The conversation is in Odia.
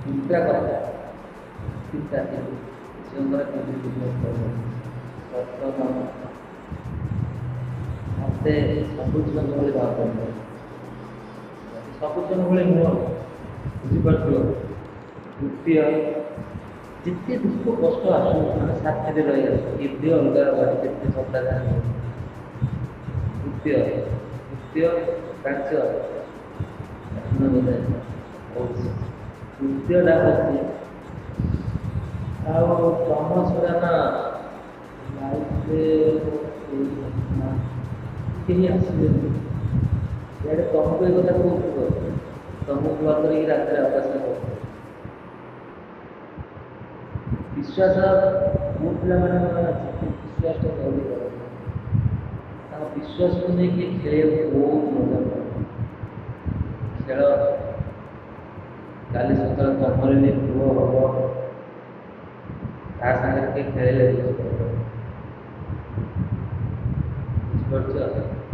ଚିନ୍ତା କଥା ଚିନ୍ତା ଝିଅଙ୍କର କେମିତି ବିଜନେସ୍ କରିବ ସତ କାମ ମୋତେ ସବୁ ଝିଅଙ୍କ ଭଳି ଭାବନ୍ତି ସବୁ ଝିଅଙ୍କ ଭଳି ନୁହଁ ବୁଝିପାରୁଥିବ ତୃତୀୟ ଯେତେ ଦୁଃଖ କଷ୍ଟ ଆସୁ ମାନେ ସାଥିରେ ରହିଆସୁ ଏବେ ଅଲଗା ବାଟ ଯେତେ ଝଗଡ଼ା ଯାହା ତୃତୀୟ ତୃତୀୟ କାର୍ଯ୍ୟ କହୁଛି ତୃତୀୟଟା ହେଉଛି ଆଉ ତମ ଛଡ଼ା ନା ଲାଇଫରେ କେହି ଆସିବେନି ଇଆଡ଼େ ତମକୁ ଏ କଥା କହୁଥିବ ତମକୁ ନ କରିକି ରାତିରେ ଅଭ୍ୟାସ କରୁଥିବ ବିଶ୍ୱାସ ମୋ ପିଲାମାନେ ଅଛି ବିଶ୍ୱାସଟା ଜଲ୍ଦି କରନ୍ତି ତାଙ୍କ ବିଶ୍ୱାସକୁ ନେଇକି ଖେଳିବାକୁ ବହୁତ ମଜା ଲାଗେ ଖେଳ କାଲି ସକାଳେ ତମର ବି ପୁଅ ହବ ତା ସାଙ୍ଗରେ କିଏ ଖେଳିଲେ ବୁଝିପାରୁଛ